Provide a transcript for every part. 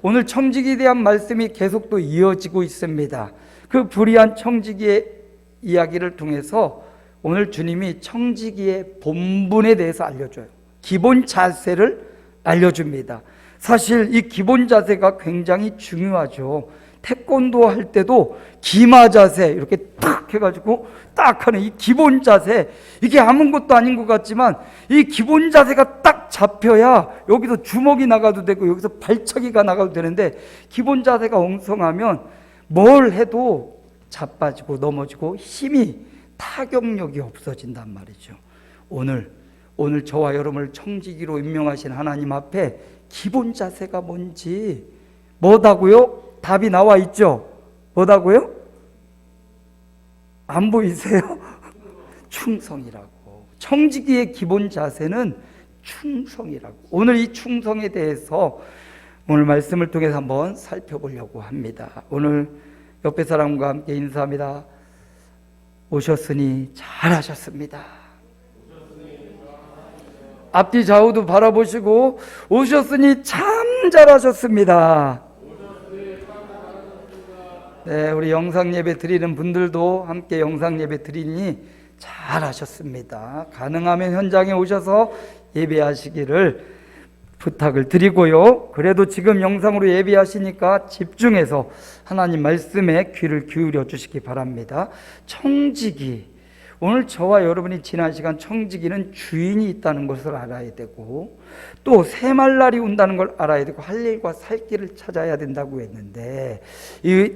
오늘 청지기에 대한 말씀이 계속 또 이어지고 있습니다. 그 불의한 청지기의 이야기를 통해서 오늘 주님이 청지기의 본분에 대해서 알려줘요. 기본 자세를 알려줍니다. 사실 이 기본 자세가 굉장히 중요하죠. 태권도 할 때도 기마 자세 이렇게 딱 해가지고 딱 하는 이 기본 자세, 이게 아무것도 아닌 것 같지만 이 기본 자세가 딱 잡혀야 여기서 주먹이 나가도 되고 여기서 발차기가 나가도 되는데, 기본 자세가 엉성하면 뭘 해도 자빠지고 넘어지고 힘이, 타격력이 없어진단 말이죠. 오늘 저와 여러분을 청지기로 임명하신 하나님 앞에 기본 자세가 뭔지, 뭐다고요? 답이 나와 있죠. 뭐다고요? 안 보이세요? 충성이라고. 청지기의 기본 자세는 충성이라고. 오늘 이 충성에 대해서 오늘 말씀을 통해서 한번 살펴보려고 합니다. 오늘 옆에 사람과 함께 인사합니다. 오셨으니 잘하셨습니다. 앞뒤 좌우도 바라보시고 오셨으니 참 잘하셨습니다. 네, 우리 영상 예배 드리는 분들도 함께 영상 예배 드리니 잘하셨습니다. 가능하면 현장에 오셔서 예배하시기를 부탁을 드리고요. 그래도 지금 영상으로 예배하시니까 집중해서 하나님 말씀에 귀를 기울여 주시기 바랍니다. 청지기, 오늘 저와 여러분이 지난 시간 청지기는 주인이 있다는 것을 알아야 되고, 또 새말날이 온다는 걸 알아야 되고, 할 일과 살 길을 찾아야 된다고 했는데,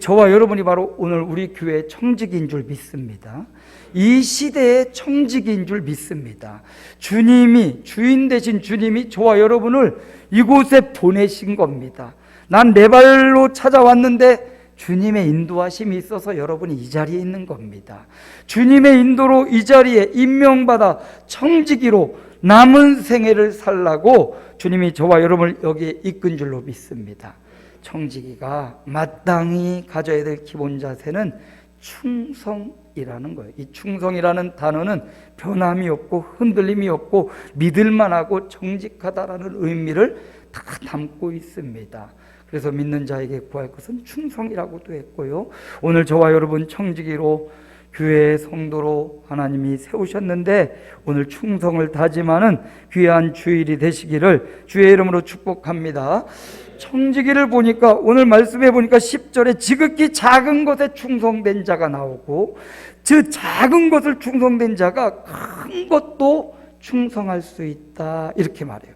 저와 여러분이 바로 오늘 우리 교회의 청지기인 줄 믿습니다. 이 시대의 청지기인 줄 믿습니다. 주님이, 주인 되신 주님이 저와 여러분을 이곳에 보내신 겁니다. 난 내 발로 찾아왔는데 주님의 인도하심이 있어서 여러분이 이 자리에 있는 겁니다. 주님의 인도로 이 자리에 임명받아 청지기로 남은 생애를 살라고 주님이 저와 여러분을 여기에 이끈 줄로 믿습니다. 청지기가 마땅히 가져야 될 기본 자세는 충성이라는 거예요. 이 충성이라는 단어는 변함이 없고 흔들림이 없고 믿을만하고 정직하다라는 의미를 다 담고 있습니다. 그래서 믿는 자에게 구할 것은 충성이라고도 했고요. 오늘 저와 여러분 청지기로, 교회의 성도로 하나님이 세우셨는데 오늘 충성을 다짐하는 귀한 주일이 되시기를 주의 이름으로 축복합니다. 청지기를 보니까, 오늘 말씀해 보니까 10절에 지극히 작은 것에 충성된 자가 나오고, 그 작은 것을 충성된 자가 큰 것도 충성할 수 있다, 이렇게 말해요.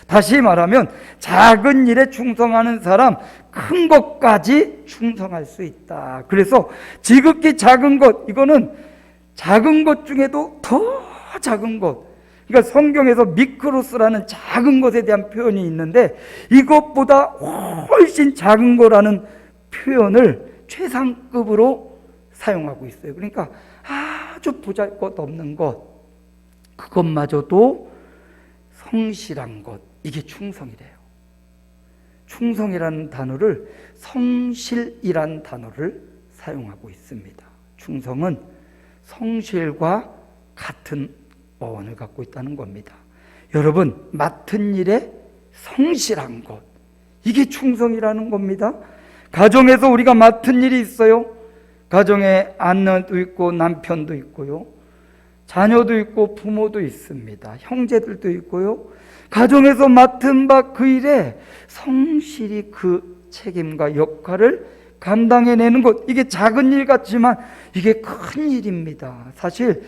다시 말하면 작은 일에 충성하는 사람 큰 것까지 충성할 수 있다. 그래서 지극히 작은 것, 이거는 작은 것 중에도 더 작은 것, 그러니까 성경에서 미크로스라는 작은 것에 대한 표현이 있는데 이것보다 훨씬 작은 거라는 표현을 최상급으로 사용하고 있어요. 그러니까 아주 보잘것없는 것, 그것마저도 성실한 것, 이게 충성이래요. 충성이라는 단어를 성실이라는 단어를 사용하고 있습니다. 충성은 성실과 같은 어원을 갖고 있다는 겁니다. 여러분, 맡은 일에 성실한 것, 이게 충성이라는 겁니다. 가정에서 우리가 맡은 일이 있어요. 가정에 아내도 있고 남편도 있고요, 자녀도 있고 부모도 있습니다. 형제들도 있고요. 가정에서 맡은 바 그 일에 성실히 그 책임과 역할을 감당해내는 것, 이게 작은 일 같지만 이게 큰 일입니다. 사실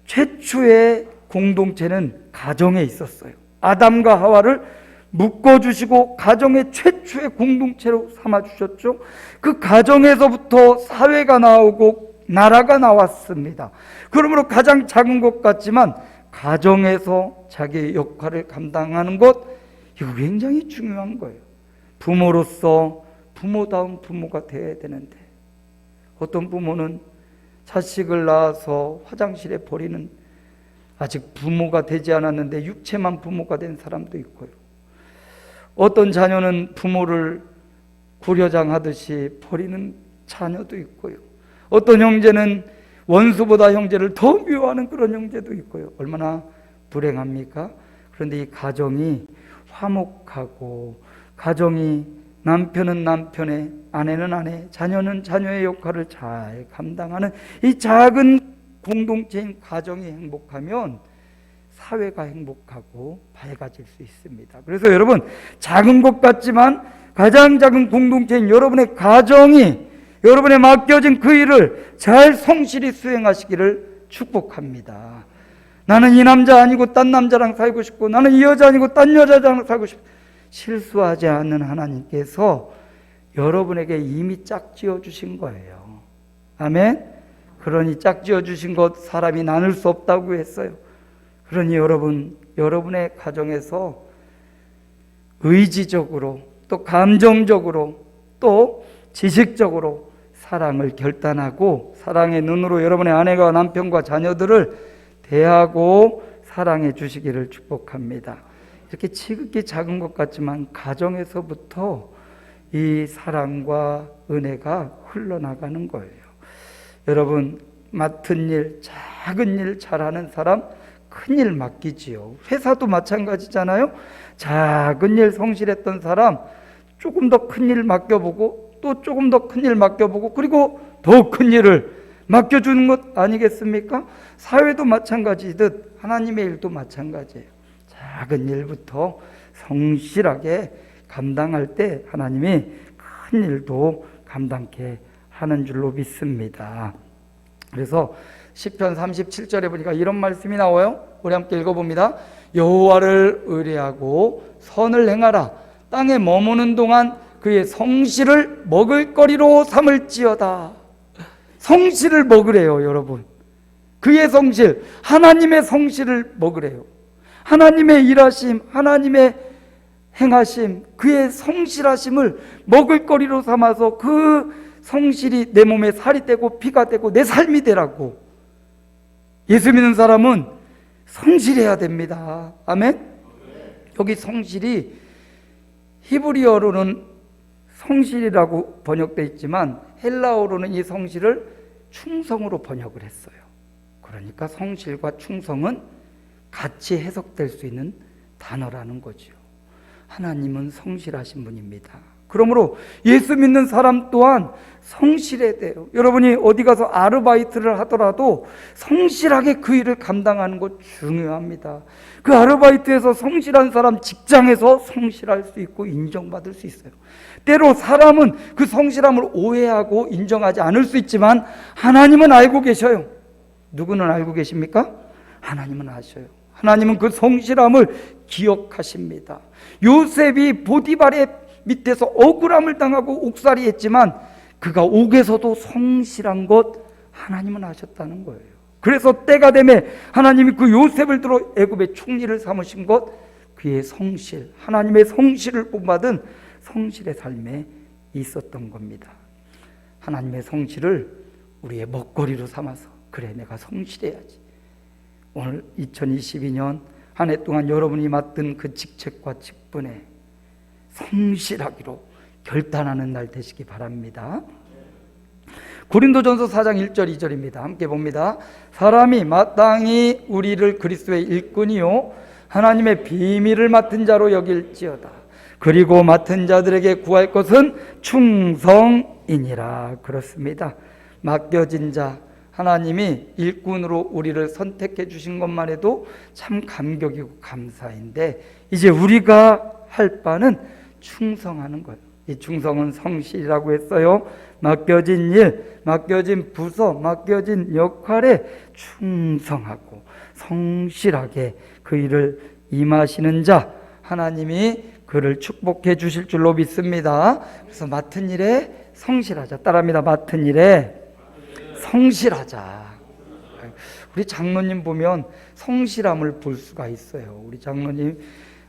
최초의 공동체는 가정에 있었어요. 아담과 하와를 묶어주시고 가정의 최초의 공동체로 삼아주셨죠. 그 가정에서부터 사회가 나오고 나라가 나왔습니다. 그러므로 가장 작은 것 같지만 가정에서 자기의 역할을 감당하는 것, 이거 굉장히 중요한 거예요. 부모로서 부모다운 부모가 되어야 되는데, 어떤 부모는 자식을 낳아서 화장실에 버리는, 아직 부모가 되지 않았는데 육체만 부모가 된 사람도 있고요. 어떤 자녀는 부모를 구려장하듯이 버리는 자녀도 있고요. 어떤 형제는 원수보다 형제를 더 미워하는 그런 형제도 있고요. 얼마나 불행합니까? 그런데 이 가정이 화목하고 가정이 남편은 남편의, 아내는 아내, 자녀는 자녀의 역할을 잘 감당하는 이 작은 공동체인 가정이 행복하면 사회가 행복하고 밝아질 수 있습니다. 그래서 여러분, 작은 것 같지만 가장 작은 공동체인 여러분의 가정이 여러분의 맡겨진 그 일을 잘 성실히 수행하시기를 축복합니다. 나는 이 남자 아니고 딴 남자랑 살고 싶고, 나는 이 여자 아니고 딴 여자랑 살고 싶고, 실수하지 않는 하나님께서 여러분에게 이미 짝지어 주신 거예요. 아멘. 그러니 짝지어 주신 것 사람이 나눌 수 없다고 했어요. 그러니 여러분의 가정에서 의지적으로, 또 감정적으로, 또 지식적으로 사랑을 결단하고 사랑의 눈으로 여러분의 아내와 남편과 자녀들을 대하고 사랑해 주시기를 축복합니다. 이렇게 지극히 작은 것 같지만 가정에서부터 이 사랑과 은혜가 흘러나가는 거예요. 여러분, 맡은 일, 작은 일 잘하는 사람 큰 일 맡기지요. 회사도 마찬가지잖아요. 작은 일 성실했던 사람 조금 더 큰 일 맡겨보고, 또 조금 더 큰 일 맡겨보고, 그리고 더 큰 일을 맡겨주는 것 아니겠습니까? 사회도 마찬가지듯 하나님의 일도 마찬가지예요. 작은 일부터 성실하게 감당할 때 하나님이 큰 일도 감당케 하는 줄로 믿습니다. 그래서 시편 37절에 보니까 이런 말씀이 나와요. 우리 함께 읽어봅니다. 여호와를 의뢰하고 선을 행하라. 땅에 머무는 동안 그의 성실을 먹을거리로 삼을지어다. 성실을 먹으래요, 여러분. 그의 성실, 하나님의 성실을 먹으래요. 하나님의 일하심, 하나님의 행하심, 그의 성실하심을 먹을거리로 삼아서 그 성실이 내 몸에 살이 되고 피가 되고 내 삶이 되라고. 예수 믿는 사람은 성실해야 됩니다. 아멘? 여기 성실이 히브리어로는 성실이라고 번역되어 있지만 헬라어로는 이 성실을 충성으로 번역을 했어요. 그러니까 성실과 충성은 같이 해석될 수 있는 단어라는 거죠. 하나님은 성실하신 분입니다. 그러므로 예수 믿는 사람 또한 성실해야 돼요. 여러분이 어디 가서 아르바이트를 하더라도 성실하게 그 일을 감당하는 것 중요합니다. 그 아르바이트에서 성실한 사람, 직장에서 성실할 수 있고 인정받을 수 있어요. 때로 사람은 그 성실함을 오해하고 인정하지 않을 수 있지만 하나님은 알고 계셔요. 누구는 알고 계십니까? 하나님은 아셔요. 하나님은 그 성실함을 기억하십니다. 요셉이 보디발의 밑에서 억울함을 당하고 옥살이 했지만 그가 옥에서도 성실한 것 하나님은 아셨다는 거예요. 그래서 때가 되매 하나님이 그 요셉을 들어 애굽의 총리를 삼으신 것, 그의 성실, 하나님의 성실을 본받은 성실의 삶에 있었던 겁니다. 하나님의 성실을 우리의 먹거리로 삼아서, 그래 내가 성실해야지. 오늘 2022년 한 해 동안 여러분이 맡은 그 직책과 직분에 성실하기로 결단하는 날 되시기 바랍니다. 고린도전서 4장 1절 2절입니다. 함께 봅니다. 사람이 마땅히 우리를 그리스도의 일꾼이요 하나님의 비밀을 맡은 자로 여길지어다. 그리고 맡은 자들에게 구할 것은 충성이니라. 그렇습니다. 맡겨진 자, 하나님이 일꾼으로 우리를 선택해 주신 것만 해도 참 감격이고 감사인데, 이제 우리가 할 바는 충성하는 거예요. 이 충성은 성실이라고 했어요. 맡겨진 일, 맡겨진 부서, 맡겨진 역할에 충성하고 성실하게 그 일을 임하시는 자, 하나님이 그를 축복해 주실 줄로 믿습니다. 그래서 맡은 일에 성실하자. 따라합니다. 맡은 일에 성실하자. 우리 장로님 보면 성실함을 볼 수가 있어요. 우리 장로님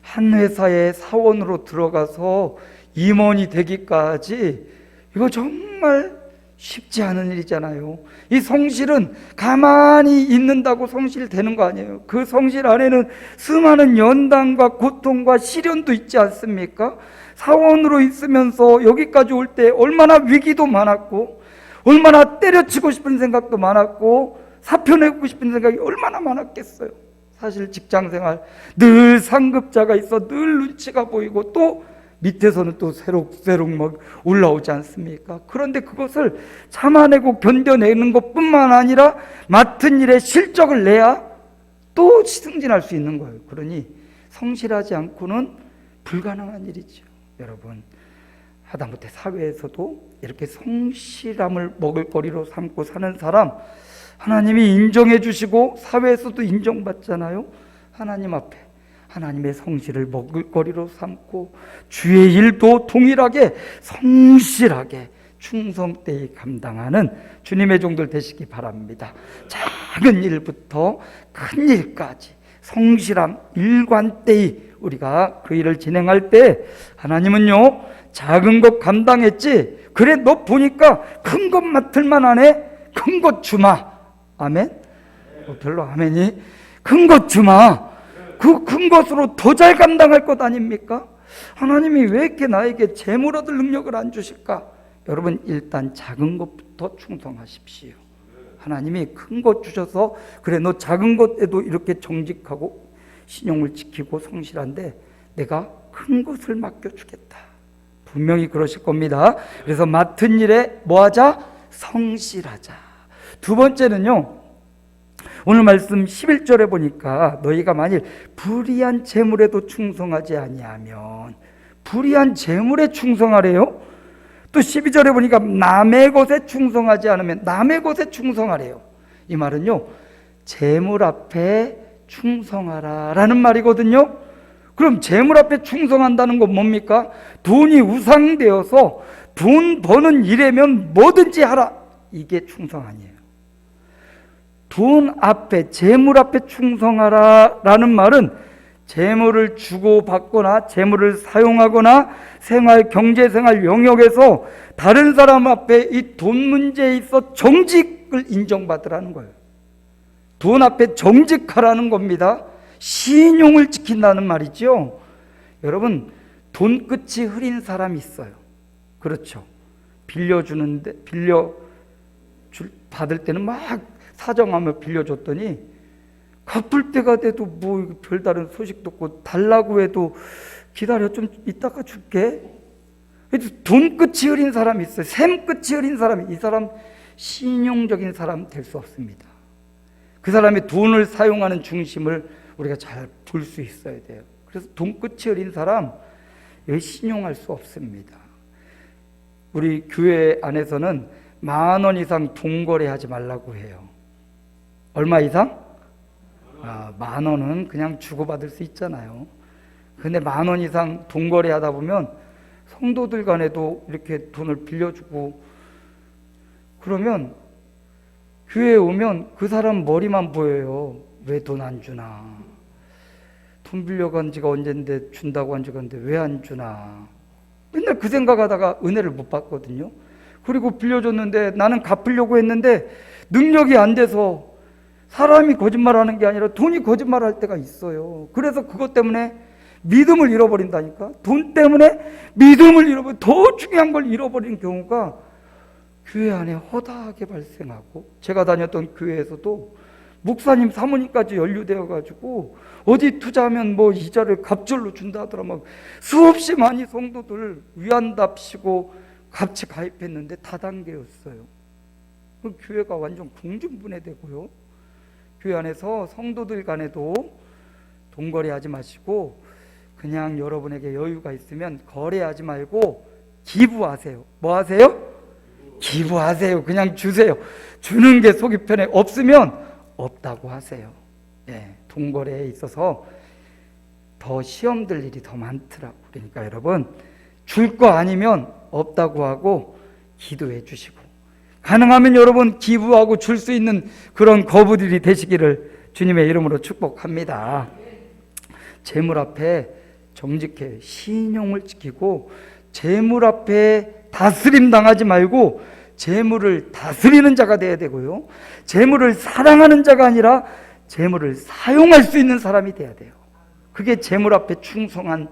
한 회사에 사원으로 들어가서 임원이 되기까지 이거 정말 쉽지 않은 일이잖아요. 이 성실은 가만히 있는다고 성실되는 거 아니에요. 그 성실 안에는 수많은 연단과 고통과 시련도 있지 않습니까? 사원으로 있으면서 여기까지 올 때 얼마나 위기도 많았고, 얼마나 때려치고 싶은 생각도 많았고, 사표 내고 싶은 생각이 얼마나 많았겠어요. 사실 직장생활 늘 상급자가 있어 늘 눈치가 보이고, 또 밑에서는 또 새록새록 막 올라오지 않습니까? 그런데 그것을 참아내고 견뎌내는 것뿐만 아니라 맡은 일에 실적을 내야 또 승진할 수 있는 거예요. 그러니 성실하지 않고는 불가능한 일이죠. 여러분, 하다못해 사회에서도 이렇게 성실함을 먹을거리로 삼고 사는 사람 하나님이 인정해 주시고 사회에서도 인정받잖아요. 하나님 앞에 하나님의 성실을 먹을거리로 삼고 주의 일도 동일하게 성실하게 충성되이 감당하는 주님의 종들 되시기 바랍니다. 작은 일부터 큰 일까지 성실함 일관되이 우리가 그 일을 진행할 때 하나님은요, 작은 것 감당했지, 그래 너 보니까 큰 것 맡을만 하네, 큰 것 주마. 아멘? 별로 아멘이. 큰 것 주마. 그 큰 것으로 더 잘 감당할 것 아닙니까? 하나님이 왜 이렇게 나에게 재물 얻을 능력을 안 주실까? 여러분, 일단 작은 것부터 충성하십시오. 하나님이 큰 것 주셔서 그래 너 작은 것에도 이렇게 정직하고 신용을 지키고 성실한데 내가 큰 것을 맡겨주겠다. 분명히 그러실 겁니다. 그래서 맡은 일에 뭐하자? 성실하자. 두 번째는요, 오늘 말씀 11절에 보니까 너희가 만일 불의한 재물에도 충성하지 아니하면, 불의한 재물에 충성하래요. 또 12절에 보니까 남의 것에 충성하지 않으면 남의 것에 충성하래요. 이 말은요, 재물 앞에 충성하라 라는 말이거든요. 그럼 재물 앞에 충성한다는 건 뭡니까? 돈이 우상되어서 돈 버는 일이면 뭐든지 하라, 이게 충성 아니에요. 돈 앞에, 재물 앞에 충성하라 라는 말은 재물을 주고받거나 재물을 사용하거나 생활, 경제생활 영역에서 다른 사람 앞에 이 돈 문제에 있어 정직을 인정받으라는 거예요. 돈 앞에 정직하라는 겁니다. 신용을 지킨다는 말이죠. 여러분, 돈끝이 흐린 사람이 있어요. 그렇죠. 빌려주는데, 받을 때는 막 사정하며 빌려줬더니 갚을 때가 돼도 뭐 별다른 소식도 없고 달라고 해도 기다려 좀 이따가 줄게. 돈끝이 흐린 사람이 있어요. 샘끝이 흐린 사람이, 이 사람 신용적인 사람 될 수 없습니다. 그 사람의 돈을 사용하는 중심을 우리가 잘 볼 수 있어야 돼요. 그래서 돈끝이 흐린 사람 신용할 수 없습니다. 우리 교회 안에서는 10,000원 이상 돈거래하지 말라고 해요. 얼마 이상? 10,000원은 그냥 주고받을 수 있잖아요. 근데 10,000원 이상 돈거래하다 보면 성도들 간에도 이렇게 돈을 빌려주고 그러면 교회에 오면 그 사람 머리만 보여요. 왜 돈 안 주나? 돈 빌려간 지가 언젠데 준다고 한 지가 언제 왜 안 주나? 맨날 그 생각하다가 은혜를 못 받거든요. 그리고 빌려줬는데 나는 갚으려고 했는데 능력이 안 돼서, 사람이 거짓말하는 게 아니라 돈이 거짓말할 때가 있어요. 그래서 그것 때문에 믿음을 잃어버린다니까. 돈 때문에 믿음을 잃어버리고 더 중요한 걸 잃어버리는 경우가 교회 안에 허다하게 발생하고, 제가 다녔던 교회에서도 목사님 사모님까지 연루되어 가지고 어디 투자하면 뭐 이자를 갑절로 준다 하더라. 막 수없이 많이 성도들 위안답시고 같이 가입했는데 다단계였어요. 그 교회가 완전 공중분해되고요. 교회 안에서 성도들 간에도 돈거래하지 마시고 그냥 여러분에게 여유가 있으면 거래하지 말고 기부하세요. 뭐 하세요? 기부하세요. 그냥 주세요. 주는 게 속이 편해. 없으면 없다고 하세요. 돈거래에 있어서 더 시험들 일이 더 많더라고. 그러니까 여러분, 줄 거 아니면 없다고 하고 기도해 주시고, 가능하면 여러분 기부하고 줄 수 있는 그런 거부들이 되시기를 주님의 이름으로 축복합니다. 재물 앞에 정직해 신용을 지키고, 재물 앞에 다스림 당하지 말고 재물을 다스리는 자가 되어야 되고요, 재물을 사랑하는 자가 아니라 재물을 사용할 수 있는 사람이 되어야 돼요. 그게 재물 앞에 충성한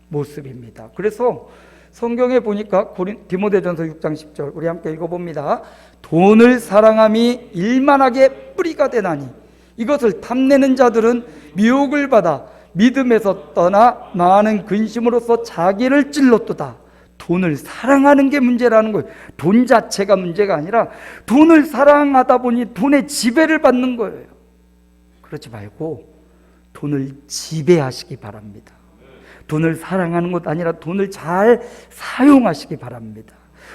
모습입니다. 그래서 성경에 보니까 디모데전서 6장 10절 우리 함께 읽어봅니다. 돈을 사랑함이 일만하게 뿌리가 되나니 이것을 탐내는 자들은 미혹을 받아 믿음에서 떠나 많은 근심으로써 자기를 찔렀도다. 돈을 사랑하는 게 문제라는 거예요. 돈 자체가 문제가 아니라 돈을 사랑하다 보니 돈의 지배를 받는 거예요. 그러지 말고 돈을 지배하시기 바랍니다. 돈을 사랑하는 것 아니라 돈을 잘 사용하시기 바랍니다.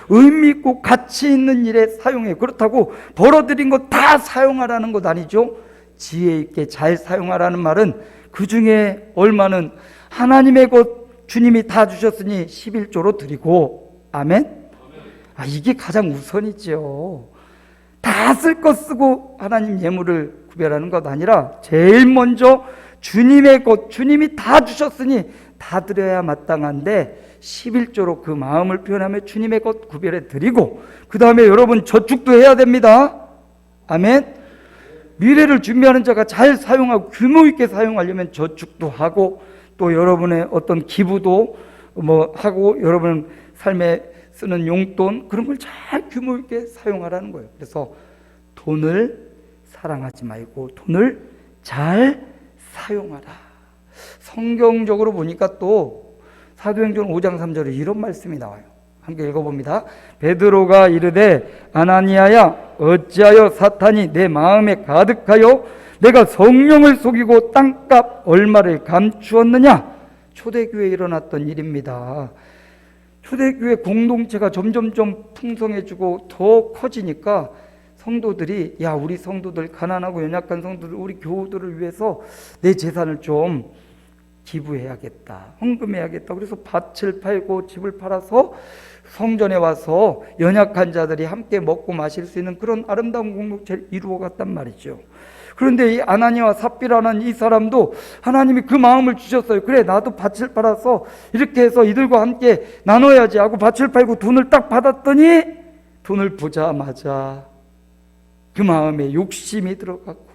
의미 있고 가치 있는 일에 사용해요. 그렇다고 벌어들인 것 다 사용하라는 것 아니죠. 지혜 있게 잘 사용하라는 말은 그 중에 얼마는 하나님의 것 주님이 다 주셨으니 11조로 드리고, 아멘? 이게 가장 우선이죠. 다 쓸 것 쓰고 하나님 예물을 구별하는 것 아니라 제일 먼저 주님의 것, 주님이 다 주셨으니 다 드려야 마땅한데 11조로 그 마음을 표현하며 주님의 것 구별해 드리고, 그 다음에 여러분 저축도 해야 됩니다. 아멘. 미래를 준비하는 자가 잘 사용하고 규모 있게 사용하려면 저축도 하고, 또 여러분의 어떤 기부도 하고, 여러분 삶에 쓰는 용돈 그런 걸 잘 규모 있게 사용하라는 거예요. 그래서 돈을 사랑하지 말고 돈을 잘 사용하라. 성경적으로 보니까 또 사도행전 5장 3절에 이런 말씀이 나와요. 함께 읽어봅니다. 베드로가 이르되 아나니아야, 어찌하여 사탄이 내 마음에 가득하여 내가 성령을 속이고 땅값 얼마를 감추었느냐. 초대교회에 일어났던 일입니다. 초대교회 공동체가 점점점 풍성해지고 더 커지니까 성도들이, 야, 우리 성도들, 가난하고 연약한 성도들, 우리 교우들을 위해서 내 재산을 좀 기부해야겠다, 헌금해야겠다. 그래서 밭을 팔고 집을 팔아서 성전에 와서 연약한 자들이 함께 먹고 마실 수 있는 그런 아름다운 공동체를 이루어갔단 말이죠. 그런데 이 아나니아와 삽비라는 이 사람도 하나님이 그 마음을 주셨어요. 그래, 나도 밭을 팔아서 이렇게 해서 이들과 함께 나눠야지 하고 밭을 팔고 돈을 딱 받았더니 돈을 보자마자 그 마음에 욕심이 들어가고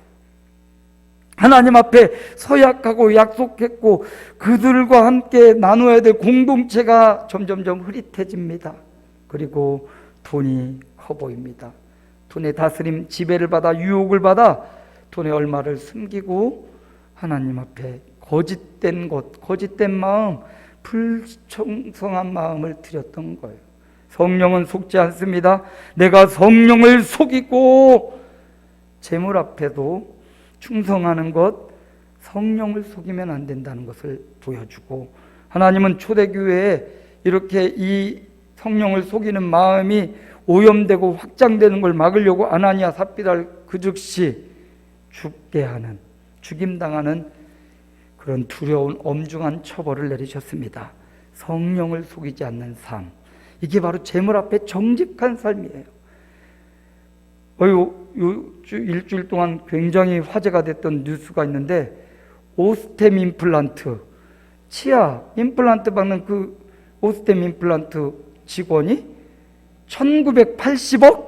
하나님 앞에 서약하고 약속했고 그들과 함께 나눠야 될 공동체가 점점점 흐릿해집니다. 그리고 돈이 커 보입니다. 돈의 다스림, 지배를 받아, 유혹을 받아 돈의 얼마를 숨기고 하나님 앞에 거짓된 것, 거짓된 마음, 불청성한 마음을 드렸던 거예요. 성령은 속지 않습니다. 내가 성령을 속이고 재물 앞에도 충성하는 것, 성령을 속이면 안 된다는 것을 보여주고, 하나님은 초대교회에 이렇게 이 성령을 속이는 마음이 오염되고 확장되는 걸 막으려고 아나니아 삽비라를 그 즉시 죽게 하는, 죽임당하는 그런 두려운 엄중한 처벌을 내리셨습니다. 성령을 속이지 않는 삶, 이게 바로 재물 앞에 정직한 삶이에요. 일주일 동안 굉장히 화제가 됐던 뉴스가 있는데, 오스템 임플란트, 치아 임플란트 받는 그 오스템 임플란트 직원이 1980억?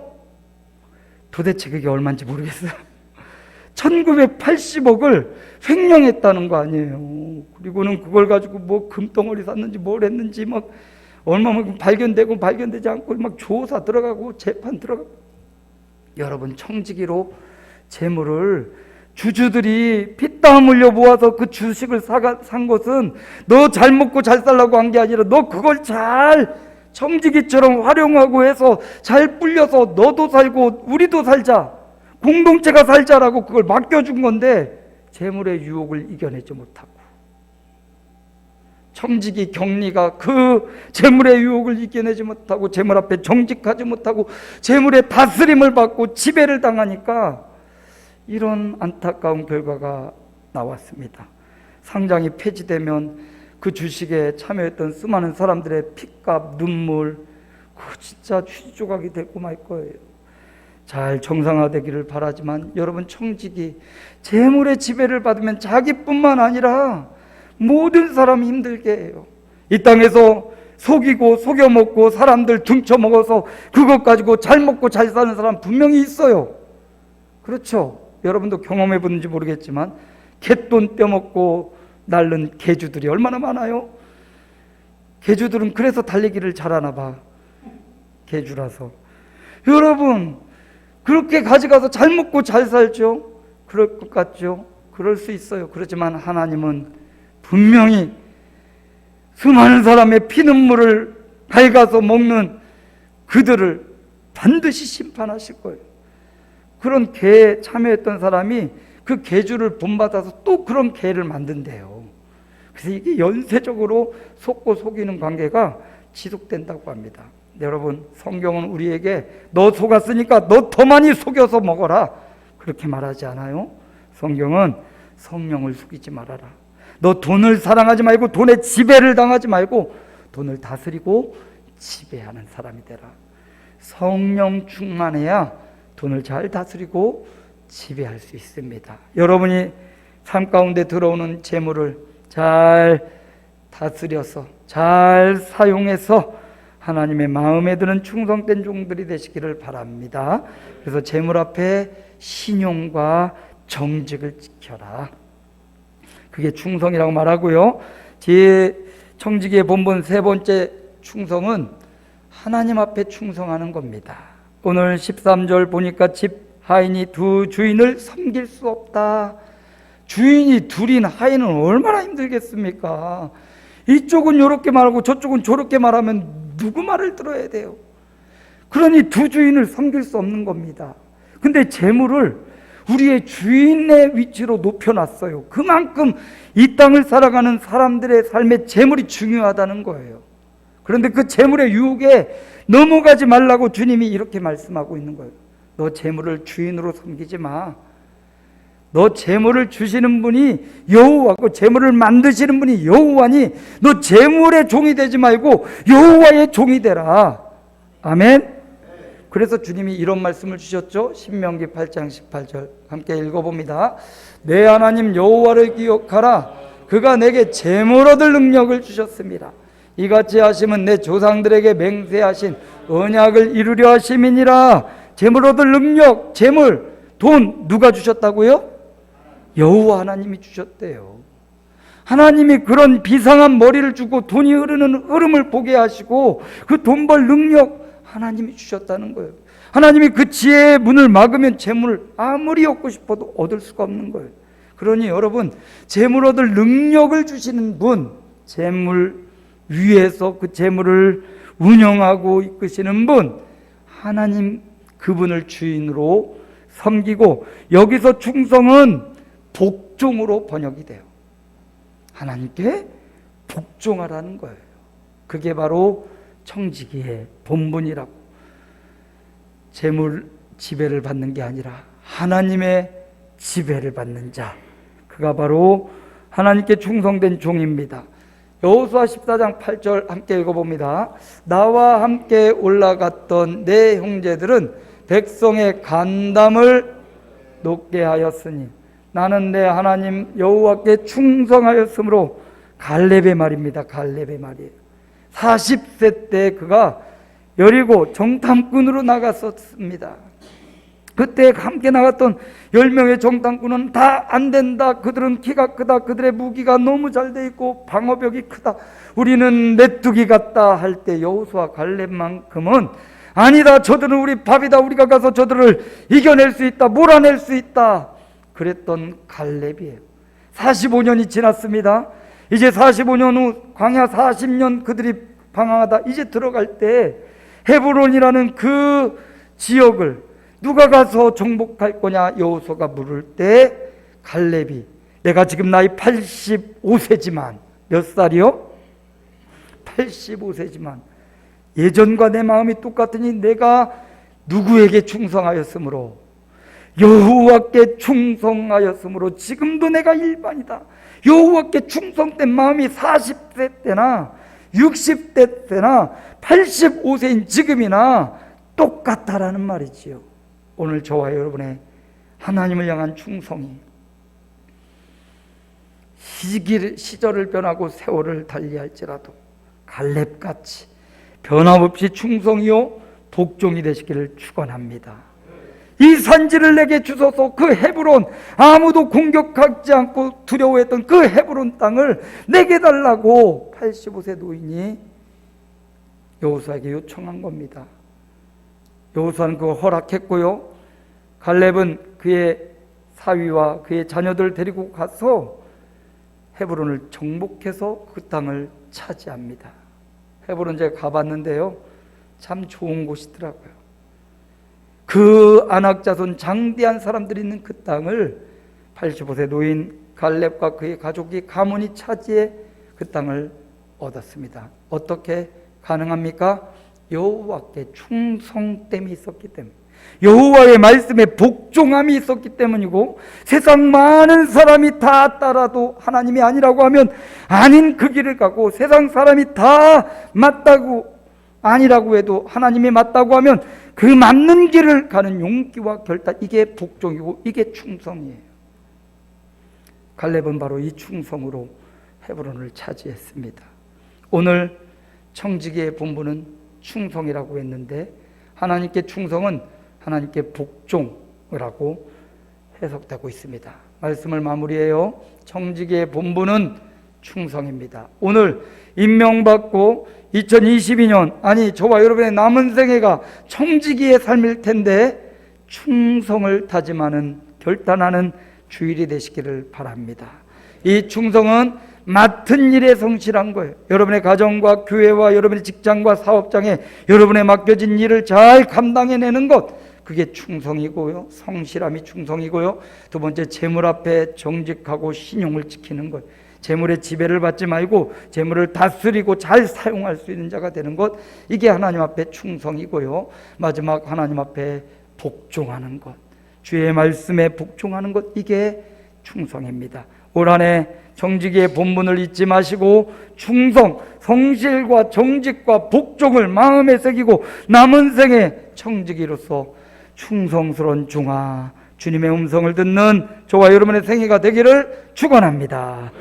도대체 그게 얼마인지 모르겠어요. 1980억을 횡령했다는 거 아니에요. 그리고는 그걸 가지고 뭐 금덩어리 샀는지 뭘 했는지 막 얼마만큼 발견되고 발견되지 않고 막 조사 들어가고 재판 들어가고. 여러분, 청지기로 재물을 주주들이 피땀 흘려 모아서 그 주식을 산 것은 너 잘 먹고 잘 살라고 한 게 아니라 너 그걸 잘 청지기처럼 활용하고 해서 잘 불려서 너도 살고 우리도 살자, 공동체가 살자라고 그걸 맡겨준 건데 재물의 유혹을 이겨내지 못하고, 청지기 경리가 그 재물의 유혹을 이겨내지 못하고 재물 앞에 정직하지 못하고 재물의 다스림을 받고 지배를 당하니까 이런 안타까운 결과가 나왔습니다. 상장이 폐지되면 그 주식에 참여했던 수많은 사람들의 피값, 눈물, 그 진짜 휴지 조각이 되고 말 거예요. 잘 정상화되기를 바라지만 여러분, 청지기, 재물의 지배를 받으면 자기뿐만 아니라 모든 사람이 힘들게 해요. 이 땅에서 속이고 속여먹고 사람들 등쳐먹어서 그것 가지고 잘 먹고 잘 사는 사람 분명히 있어요. 그렇죠? 여러분도 경험해보는지 모르겠지만 갯돈 떼먹고 날른 개주들이 얼마나 많아요? 개주들은 그래서 달리기를 잘하나 봐. 개주라서. 여러분, 그렇게 가져가서 잘 먹고 잘 살죠? 그럴 것 같죠? 그럴 수 있어요. 그렇지만 하나님은 분명히 수많은 사람의 피눈물을 밝아서 먹는 그들을 반드시 심판하실 거예요. 그런 개에 참여했던 사람이 그 개주를 본받아서 또 그런 개를 만든대요. 그래서 이게 연쇄적으로 속고 속이는 관계가 지속된다고 합니다. 여러분, 성경은 우리에게 너 속았으니까 너 더 많이 속여서 먹어라 그렇게 말하지 않아요. 성경은 성령을 속이지 말아라. 너 돈을 사랑하지 말고 돈에 지배를 당하지 말고 돈을 다스리고 지배하는 사람이 되라. 성령 충만해야 돈을 잘 다스리고 지배할 수 있습니다. 여러분이 삶 가운데 들어오는 재물을 잘 다스려서 잘 사용해서 하나님의 마음에 드는 충성된 종들이 되시기를 바랍니다. 그래서 재물 앞에 신용과 정직을 지켜라. 그게 충성이라고 말하고요. 제 청지기의 본분 세 번째 충성은 하나님 앞에 충성하는 겁니다. 오늘 13절 보니까 집 하인이 두 주인을 섬길 수 없다. 주인이 둘인 하인은 얼마나 힘들겠습니까? 이쪽은 이렇게 말하고 저쪽은 저렇게 말하면 누구 말을 들어야 돼요? 그러니 두 주인을 섬길 수 없는 겁니다. 근데 재물을 우리의 주인의 위치로 높여놨어요. 그만큼 이 땅을 살아가는 사람들의 삶에 재물이 중요하다는 거예요. 그런데 그 재물의 유혹에 넘어가지 말라고 주님이 이렇게 말씀하고 있는 거예요. 너 재물을 주인으로 섬기지 마. 너 재물을 주시는 분이 여호와고 재물을 만드시는 분이 여호와니 너 재물의 종이 되지 말고 여호와의 종이 되라. 아멘. 그래서 주님이 이런 말씀을 주셨죠. 신명기 8장 18절 함께 읽어봅니다. 내 하나님 여호와를 기억하라. 그가 내게 재물 얻을 능력을 주셨습니다. 이같이 하심은 내 조상들에게 맹세하신 언약을 이루려 하심이니라. 재물 얻을 능력, 재물, 돈 누가 주셨다고요? 여호와 하나님이 주셨대요. 하나님이 그런 비상한 머리를 주고 돈이 흐르는 흐름을 보게 하시고 그 돈 벌 능력 하나님이 주셨다는 거예요. 하나님이 그 지혜의 문을 막으면 재물을 아무리 얻고 싶어도 얻을 수가 없는 거예요. 그러니 여러분, 재물 얻을 능력을 주시는 분, 재물 위에서 그 재물을 운영하고 이끄시는 분, 하나님 그분을 주인으로 섬기고, 여기서 충성은 복종으로 번역이 돼요. 하나님께 복종하라는 거예요. 그게 바로 청지기의 본분이라고. 재물 지배를 받는 게 아니라 하나님의 지배를 받는 자, 그가 바로 하나님께 충성된 종입니다. 여호수아 14장 8절 함께 읽어봅니다. 나와 함께 올라갔던 내 형제들은 백성의 간담을 높게 하였으니 나는 내 하나님 여호와께 충성하였으므로. 갈렙의 말입니다. 갈렙의 말이에요. 40세 때 그가 여리고 정탐꾼으로 나갔었습니다. 그때 함께 나갔던 10명의 정탐꾼은 다 안 된다. 그들은 키가 크다. 그들의 무기가 너무 잘 돼 있고 방어벽이 크다. 우리는 메뚜기 같다 할 때 여호수아 갈렙만큼은 아니다. 저들은 우리 밥이다. 우리가 가서 저들을 이겨낼 수 있다. 몰아낼 수 있다. 그랬던 갈렙이에요. 45년이 지났습니다. 이제 45년 후 광야 40년 그들이 방황하다 이제 들어갈 때 헤브론이라는 그 지역을 누가 가서 정복할 거냐 여호수아가 물을 때 갈렙이, 내가 지금 나이 85세지만 몇 살이요? 85세지만 예전과 내 마음이 똑같으니 내가 누구에게 충성하였으므로, 여호와께 충성하였으므로 지금도 내가 일반이다. 여호와께 충성된 마음이 40세 때나 60대 때나 85세인 지금이나 똑같다라는 말이지요. 오늘 저와 여러분의 하나님을 향한 충성이 시절을 변하고 세월을 달리할지라도 갈렙같이 변함없이 충성이요 복종이 되시기를 축원합니다. 이 산지를 내게 주소서. 그 헤브론, 아무도 공격하지 않고 두려워했던 그 헤브론 땅을 내게 달라고 85세 노인이 여호수아에게 요청한 겁니다. 여호수아는 그걸 허락했고요. 갈렙은 그의 사위와 그의 자녀들 데리고 가서 헤브론을 정복해서 그 땅을 차지합니다. 헤브론 제가 가봤는데요, 참 좋은 곳이더라고요. 그 아낙 자손 장대한 사람들이 있는 그 땅을 85세 노인 갈렙과 그의 가족이 가문이 차지해 그 땅을 얻었습니다. 어떻게 가능합니까? 여호와께 충성됨이 있었기 때문에, 여호와의 말씀에 복종함이 있었기 때문이고, 세상 많은 사람이 다 따라도 하나님이 아니라고 하면 아닌 그 길을 가고, 세상 사람이 다 맞다고 아니라고 해도 하나님이 맞다고 하면 그 맞는 길을 가는 용기와 결단, 이게 복종이고 이게 충성이에요. 갈렙은 바로 이 충성으로 헤브론을 차지했습니다. 오늘 청지기의 본분은 충성이라고 했는데, 하나님께 충성은 하나님께 복종을 하고 해석되고 있습니다. 말씀을 마무리해요. 청지기의 본분은 충성입니다. 오늘 임명받고 2022년, 아니 저와 여러분의 남은 생애가 청지기의 삶일 텐데, 충성을 다짐하는, 결단하는 주일이 되시기를 바랍니다. 이 충성은 맡은 일에 성실한 거예요. 여러분의 가정과 교회와 여러분의 직장과 사업장에 여러분의 맡겨진 일을 잘 감당해내는 것, 그게 충성이고요, 성실함이 충성이고요. 두 번째, 재물 앞에 정직하고 신용을 지키는 것, 재물의 지배를 받지 말고 재물을 다스리고 잘 사용할 수 있는 자가 되는 것, 이게 하나님 앞에 충성이고요. 마지막, 하나님 앞에 복종하는 것, 주의 말씀에 복종하는 것, 이게 충성입니다. 올 한 해 청지기의 본분을 잊지 마시고 충성, 성실과 정직과 복종을 마음에 새기고 남은 생에 청지기로서 충성스러운 중아, 주님의 음성을 듣는 저와 여러분의 생애가 되기를 축원합니다.